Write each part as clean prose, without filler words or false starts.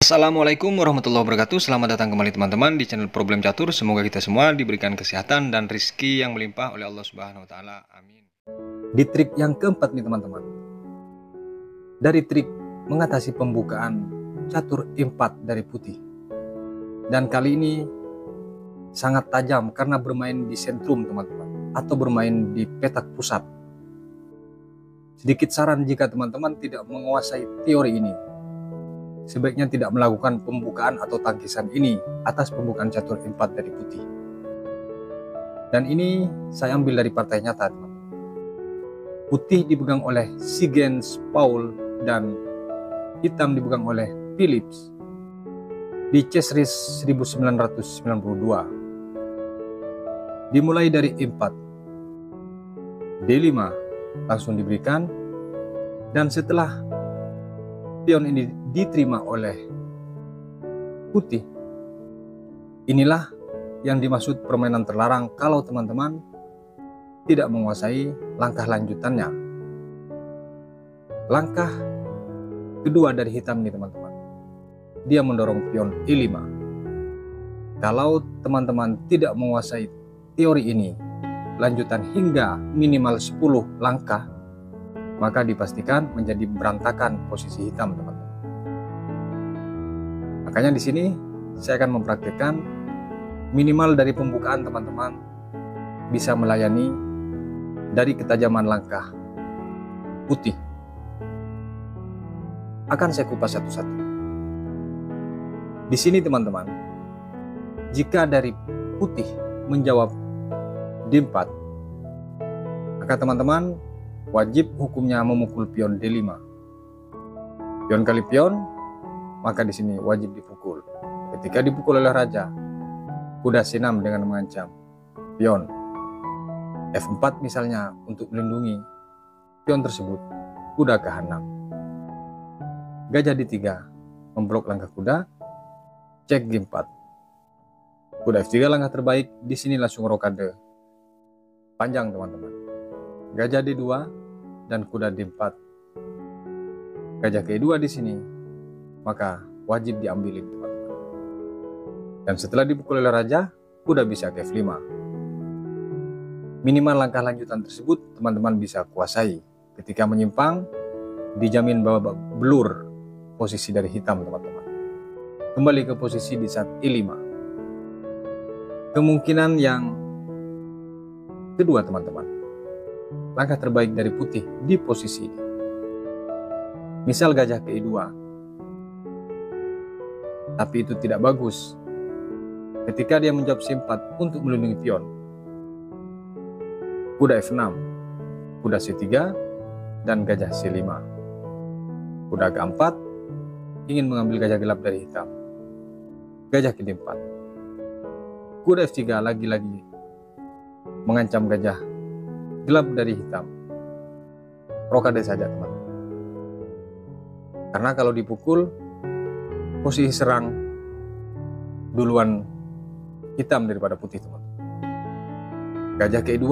Assalamualaikum warahmatullahi wabarakatuh. Selamat datang kembali teman-teman di channel Problem Catur. Semoga kita semua diberikan kesehatan dan rezeki yang melimpah oleh Allah Subhanahu wa taala. Amin. Di trik yang keempat nih teman-teman. Dari trik mengatasi pembukaan catur 4 dari putih. Dan kali ini sangat tajam karena bermain di sentrum teman-teman, atau bermain di petak pusat. Sedikit saran jika teman-teman tidak menguasai teori ini, sebaiknya tidak melakukan pembukaan atau tangkisan ini atas pembukaan catur 4 dari putih. Dan ini saya ambil dari partai nyata, teman. Putih dipegang oleh Sigens Paul dan hitam dipegang oleh Philips di Chess Race 1992. Dimulai dari 4, D5 langsung diberikan, dan setelah pion ini diterima oleh putih, inilah yang dimaksud permainan terlarang kalau teman-teman tidak menguasai langkah lanjutannya. Langkah kedua dari hitam ini teman-teman, dia mendorong pion E5. Kalau teman-teman tidak menguasai teori ini lanjutan hingga minimal 10 langkah, maka dipastikan menjadi berantakan posisi hitam, teman-teman. Makanya di sini saya akan mempraktikkan minimal dari pembukaan teman-teman bisa melayani dari ketajaman langkah putih. Akan saya kupas satu-satu. Di sini teman-teman, jika dari putih menjawab D4, maka teman-teman wajib hukumnya memukul pion D5. Pion kali pion, maka di sini wajib dipukul. Ketika dipukul oleh raja, kuda C6 dengan mengancam pion F4 misalnya untuk melindungi pion tersebut, kuda ke H6. Gajah D3 memblok langkah kuda, cek G4. Kuda F3 langkah terbaik, di sini langsung rokade panjang teman-teman. Gajah D2 dan kuda D4. Gajah ke-2 di sini, maka wajib diambilin teman-teman. Dan setelah dipukul oleh raja, kuda bisa ke F5. Minimal langkah lanjutan tersebut teman-teman bisa kuasai. Ketika menyimpang, dijamin bahwa blur posisi dari hitam teman-teman. Kembali ke posisi di saat E5. Kemungkinan yang kedua teman-teman, langkah terbaik dari putih di posisi ini. Misal gajah ke E2, tapi itu tidak bagus. Ketika dia menjawab C4 untuk melindungi pion, kuda F6, kuda C3, dan gajah C5. Kuda ke-4 ingin mengambil gajah gelap dari hitam, gajah ke D4. Kuda F3 lagi-lagi mengancam gajah gelap dari hitam, rokade saja teman. Karena kalau dipukul, posisi serang duluan hitam daripada putih teman. Gajah ke-2,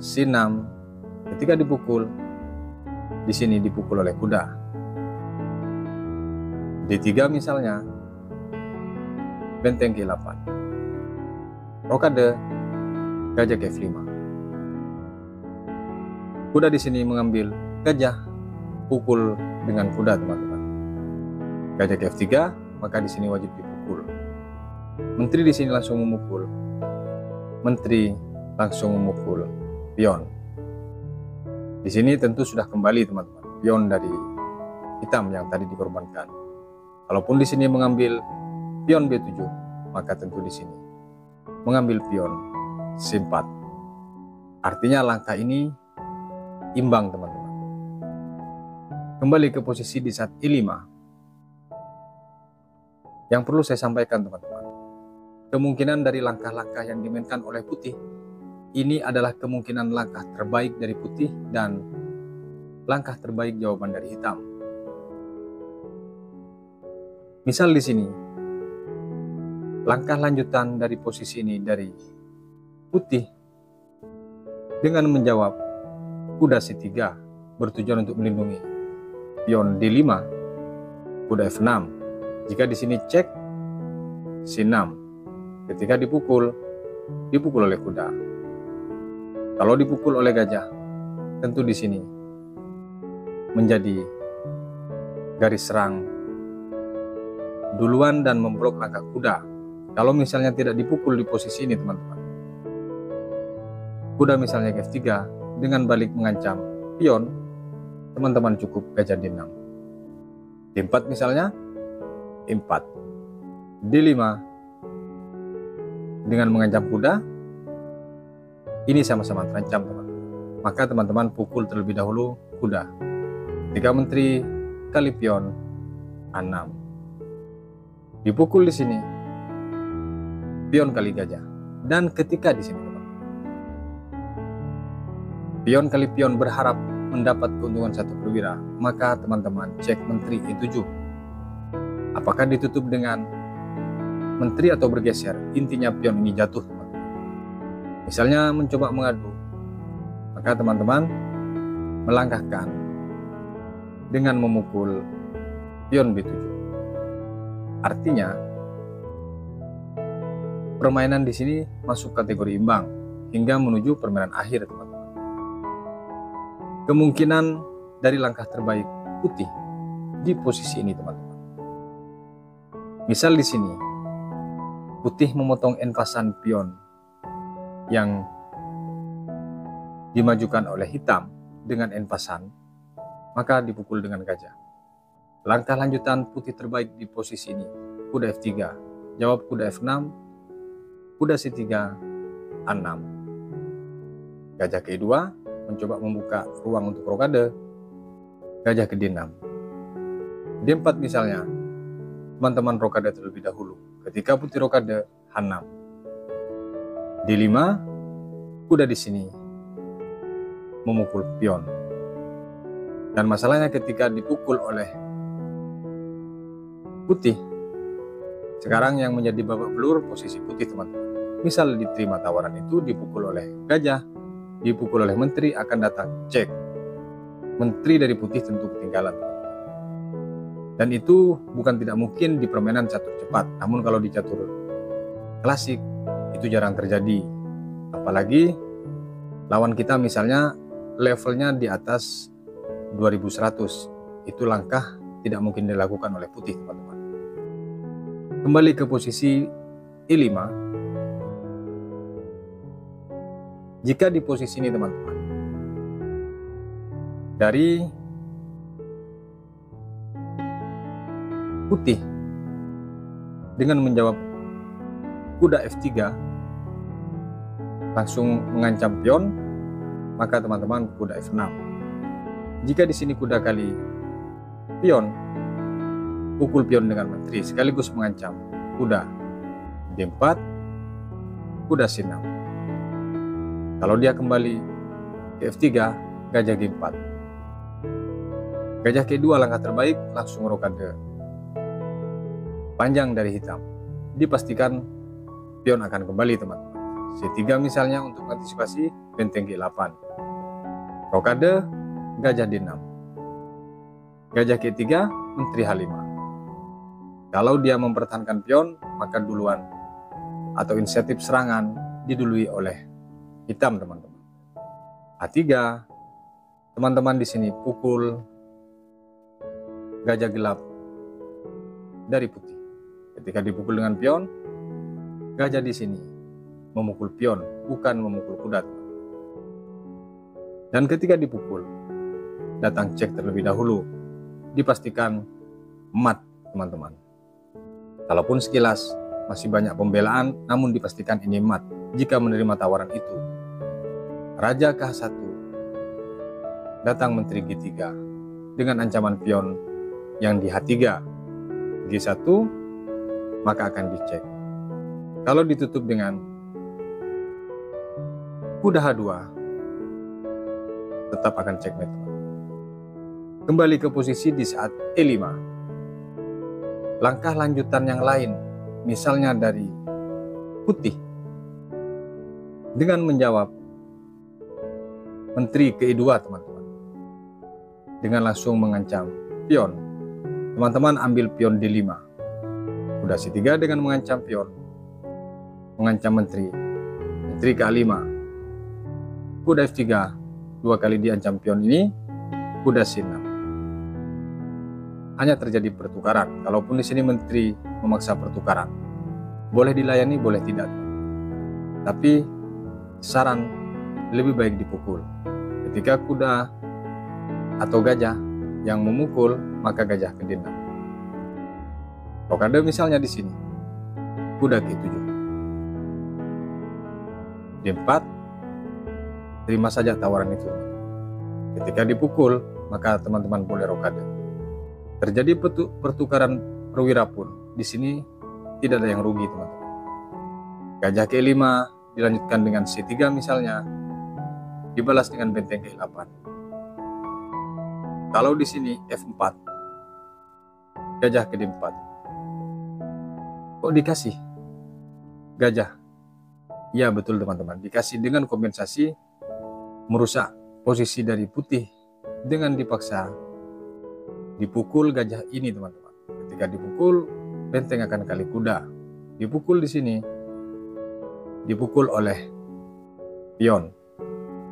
C6, ketika dipukul, di sini dipukul oleh kuda. D3 misalnya, benteng ke-8, rokade, gajah ke F5. Kuda di sini mengambil gajah, pukul dengan kuda teman-teman. Gajah ke F3, maka di sini wajib dipukul. Menteri di sini langsung memukul. Menteri langsung memukul pion. Di sini tentu sudah kembali teman-teman, pion dari hitam yang tadi dikorbankan. Kalaupun di sini mengambil pion B7, maka tentu di sini mengambil pion C4. Artinya langkah ini imbang teman-teman. Kembali ke posisi di saat E5. Yang perlu saya sampaikan teman-teman, kemungkinan dari langkah-langkah yang dimainkan oleh putih ini adalah kemungkinan langkah terbaik dari putih dan langkah terbaik jawaban dari hitam. Misal di sini, langkah lanjutan dari posisi ini dari putih dengan menjawab kuda C3 bertujuan untuk melindungi pion D5, kuda F6, Jika di sini cek C6, ketika dipukul oleh kuda. Kalau dipukul oleh gajah, tentu di sini menjadi garis serang duluan dan memblok langkah kuda. Kalau misalnya tidak dipukul di posisi ini teman-teman, kuda misalnya ke F3 dengan balik mengancam pion, teman-teman cukup gajah D6. D4 misalnya, E4, D5 dengan mengancam kuda, ini sama-sama terancam teman-teman. Maka teman-teman pukul terlebih dahulu kuda. Ketika menteri kali pion A6, dipukul di sini pion kali gajah. Dan ketika di sini teman-teman, pion kali pion berharap mendapat keuntungan satu perwira, maka teman-teman cek menteri E7. Apakah ditutup dengan menteri atau bergeser? Intinya pion ini jatuh teman-teman. Misalnya mencoba mengadu, maka teman-teman melangkahkan dengan memukul pion B7. Artinya permainan di sini masuk kategori imbang hingga menuju permainan akhir teman-teman. Kemungkinan dari langkah terbaik putih di posisi ini teman-teman. Misal di sini putih memotong enpasan pion yang dimajukan oleh hitam dengan enpasan, maka dipukul dengan gajah. Langkah lanjutan putih terbaik di posisi ini, kuda F3, jawab kuda F6, kuda C3, A6. Gajah ke E2 mencoba membuka ruang untuk rokade, gajah ke D6. D4 misalnya, teman-teman rokade terlebih dahulu. Ketika putih rokade, H6. D5, kuda di sini memukul pion. Dan masalahnya ketika dipukul oleh putih, sekarang yang menjadi babak belur posisi putih teman-teman. Misal diterima tawaran itu, dipukul oleh gajah, dipukul oleh menteri, akan datang cek. Menteri dari putih tentu ketinggalan teman-teman. Dan itu bukan tidak mungkin di permainan catur cepat, namun kalau di catur klasik itu jarang terjadi. Apalagi lawan kita misalnya levelnya di atas 2100, itu langkah tidak mungkin dilakukan oleh putih teman-teman. Kembali ke posisi E5. Jika di posisi ini teman-teman, dari putih dengan menjawab kuda F3 langsung mengancam pion, maka teman-teman kuda F6. Jika di sini kuda kali pion, pukul pion dengan menteri sekaligus mengancam kuda D4, kuda C6. Kalau dia kembali ke F3, gajah G4. Gajah ke-2 langkah terbaik, langsung rokade panjang dari hitam. Dipastikan pion akan kembali teman-teman. C3 misalnya untuk antisipasi benteng G8. Rokade, gajah D6. Gajah K3, menteri H5. Kalau dia mempertahankan pion, maka duluan atau inisiatif serangan didului oleh hitam teman-teman. A3, teman-teman di sini pukul gajah gelap dari putih. Ketika dipukul dengan pion, gajah di sini memukul pion, bukan memukul kuda. Dan ketika dipukul, datang cek terlebih dahulu, dipastikan mat teman-teman. Kalaupun sekilas masih banyak pembelaan, namun dipastikan ini mat jika menerima tawaran itu. Raja ke H1, datang menteri G3 dengan ancaman pion yang di H3, G1, maka akan dicek. Kalau ditutup dengan kuda H2, tetap akan checkmate. Kembali ke posisi di saat E5. Langkah lanjutan yang lain, misalnya dari putih, dengan menjawab menteri ke E2 teman-teman, dengan langsung mengancam pion. Teman-teman ambil pion D5. Kuda C3 dengan mengancam pion, mengancam menteri ke A5. Kuda F3 dua kali diancam pion ini. Kuda C6. Hanya terjadi pertukaran. Kalaupun di sini menteri memaksa pertukaran, boleh dilayani, boleh tidak. Tapi saran lebih baik dipukul. Ketika kuda atau gajah yang memukul, maka gajah ke D6. Rokade misalnya di sini, kuda G7. D4, terima saja tawaran itu. Ketika dipukul, maka teman-teman boleh rokade. Terjadi pertukaran perwira pun, di sini tidak ada yang rugi teman-teman. Gajah ke 5 dilanjutkan dengan C3 misalnya, dibalas dengan benteng ke 8. Kalau di sini F4, gajah ke D4. Kok dikasih gajah? Ya betul teman-teman, dikasih dengan kompensasi merusak posisi dari putih dengan dipaksa dipukul gajah ini teman-teman. Ketika dipukul, benteng akan kali kuda. Dipukul di sini, dipukul oleh pion.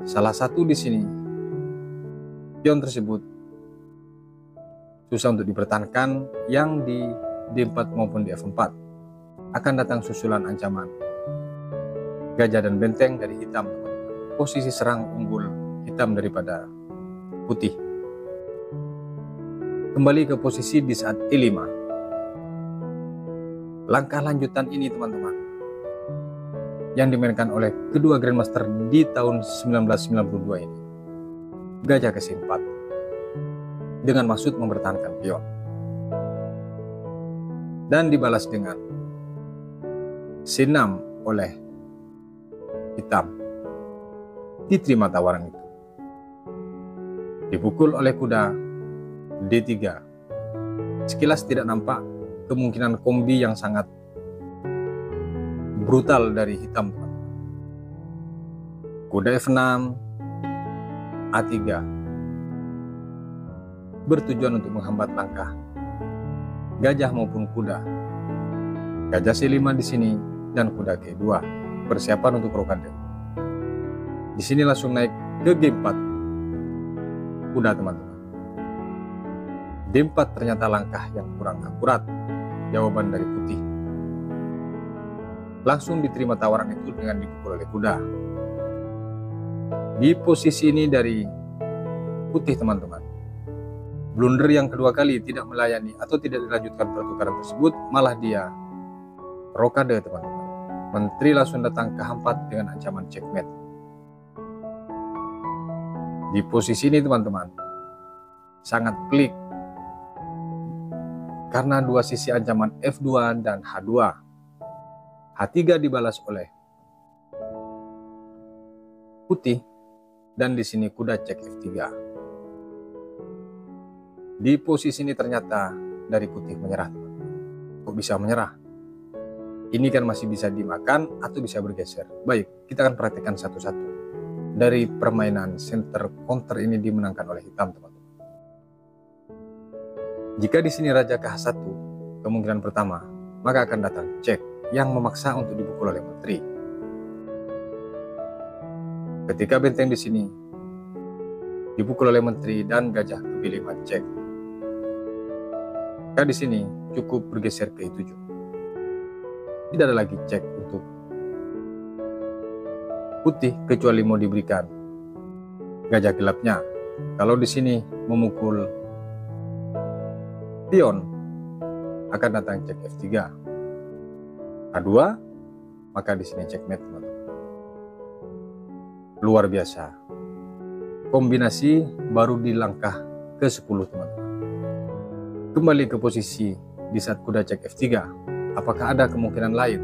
Salah satu di sini, pion tersebut susah untuk dipertahankan, yang di D4 maupun di F4 akan datang susulan ancaman gajah dan benteng dari hitam teman-teman. Posisi serang unggul hitam daripada putih. Kembali ke posisi di saat E5. Langkah lanjutan ini teman-teman yang dimainkan oleh kedua Grandmaster di tahun 1992 ini. Gajah ke C4 dengan maksud mempertahankan pion. Dan dibalas dengan C6 oleh hitam. Diterima tawaran itu. Dipukul oleh kuda D3. Sekilas tidak nampak kemungkinan kombi yang sangat brutal dari hitam teman-teman. Kuda F6, A3 bertujuan untuk menghambat langkah gajah maupun kuda. Gajah C5 di sini dan kuda G2 persiapan untuk rokade. Di sini langsung naik ke G4 kuda teman-teman. D4 ternyata langkah yang kurang akurat, jawaban dari putih. Langsung diterima tawaran itu dengan dipukul oleh kuda. Di posisi ini dari putih teman-teman, blunder yang kedua kali tidak melayani atau tidak dilanjutkan pertukaran tersebut, malah dia rokade teman-teman. Menteri langsung datang ke hampat dengan ancaman checkmate. Di posisi ini teman-teman sangat pelik karena dua sisi ancaman F2 dan H2. H3 dibalas oleh putih dan di sini kuda cek F3. Di posisi ini ternyata dari putih menyerah. Kok bisa menyerah? Ini kan masih bisa dimakan atau bisa bergeser. Baik, kita akan perhatikan satu-satu. Dari permainan center counter ini dimenangkan oleh hitam teman-teman. Jika di sini raja ke H1, kemungkinan pertama, maka akan datang cek yang memaksa untuk dipukul oleh menteri. Ketika benteng di sini dipukul oleh menteri dan gajah ke B5 cek, maka di sini cukup bergeser ke E7. Tidak ada lagi cek untuk putih kecuali mau diberikan gajah gelapnya. Kalau di sini memukul pion, akan datang cek F3. A2, maka di sini checkmate teman-teman. Luar biasa. Kombinasi baru di langkah ke-10 teman-teman. Kembali ke posisi di saat kuda cek F3. Apakah ada kemungkinan lain?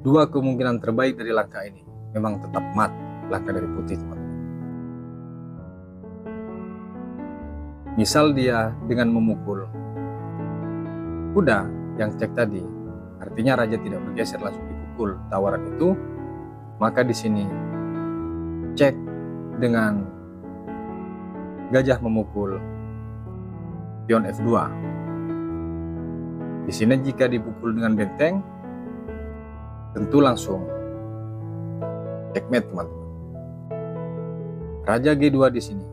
Dua kemungkinan terbaik dari langkah ini memang tetap mat, langkah dari putih teman-teman. Misal dia dengan memukul kuda yang cek tadi, artinya raja tidak bergeser langsung dipukul tawaran itu, maka di sini cek dengan gajah memukul pion F2. Di sini jika dipukul dengan benteng, tentu langsung checkmate teman-teman. Raja G2 di sini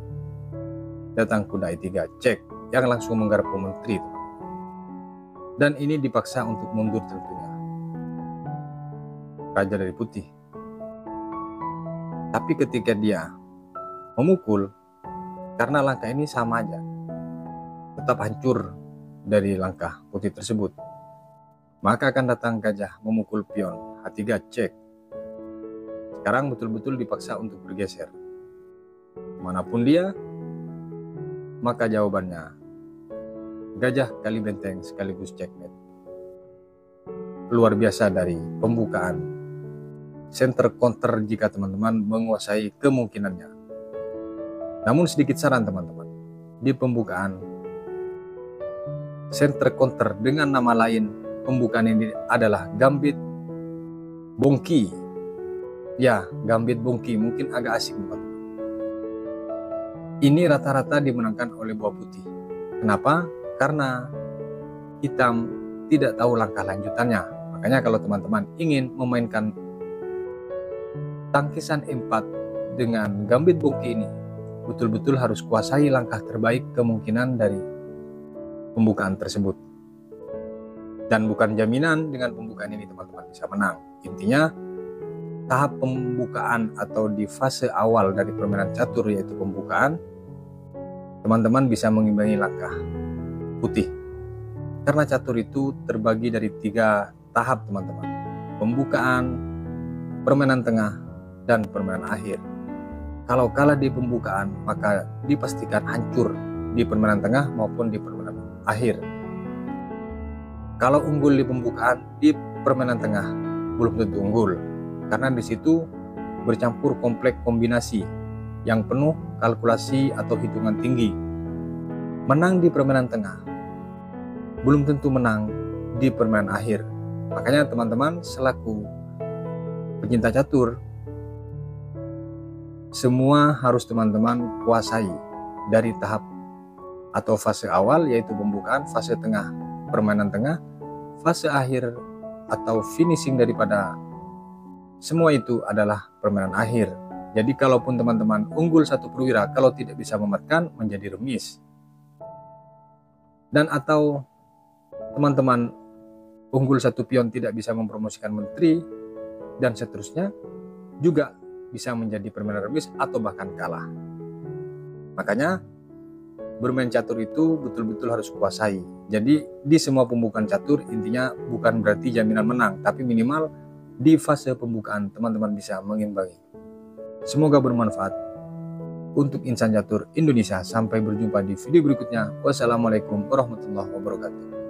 datang kuda E3, cek, yang langsung menggarap menteri teman. Dan ini dipaksa untuk mundur tentunya. Raja dari putih. Tapi ketika dia memukul, karena langkah ini sama aja, tetap hancur dari langkah putih tersebut, maka akan datang gajah memukul pion H3, cek. Sekarang betul-betul dipaksa untuk bergeser. Manapun dia, maka jawabannya gajah kali benteng sekaligus checkmate. Luar biasa dari pembukaan center counter jika teman-teman menguasai kemungkinannya. Namun sedikit saran teman-teman, di pembukaan center counter dengan nama lain pembukaan ini adalah gambit bongki. Ya, gambit bongki mungkin agak asing teman-teman. Ini rata-rata dimenangkan oleh buah putih. Kenapa? Karena hitam tidak tahu langkah lanjutannya. Makanya kalau teman-teman ingin memainkan tangkisan 4 dengan gambit bongki ini, betul-betul harus kuasai langkah terbaik kemungkinan dari pembukaan tersebut. Dan bukan jaminan dengan pembukaan ini teman-teman bisa menang. Intinya tahap pembukaan atau di fase awal dari permainan catur, yaitu pembukaan, teman-teman bisa mengimbangi langkah putih. Karena catur itu terbagi dari 3 tahap teman-teman. Pembukaan, permainan tengah, dan permainan akhir. Kalau kalah di pembukaan, maka dipastikan hancur di permainan tengah maupun di permainan akhir. Kalau unggul di pembukaan, di permainan tengah belum tentu unggul, karena di situ bercampur kompleks kombinasi yang penuh kalkulasi atau hitungan tinggi. Menang di permainan tengah belum tentu menang di permainan akhir. Makanya teman-teman selaku pecinta catur, semua harus teman-teman kuasai dari tahap atau fase awal, yaitu pembukaan, fase tengah, permainan tengah, fase akhir atau finishing daripada semua itu adalah permainan akhir. Jadi kalaupun teman-teman unggul 1 perwira, kalau tidak bisa mematkan menjadi remis. Dan atau teman-teman unggul 1 pion tidak bisa mempromosikan menteri, dan seterusnya, juga bisa menjadi permainan remis atau bahkan kalah. Makanya bermain catur itu betul-betul harus kuasai. Jadi di semua pembukaan catur intinya bukan berarti jaminan menang, tapi minimal di fase pembukaan teman-teman bisa mengimbangi. Semoga bermanfaat untuk insan catur Indonesia. Sampai berjumpa di video berikutnya. Wassalamualaikum warahmatullahi wabarakatuh.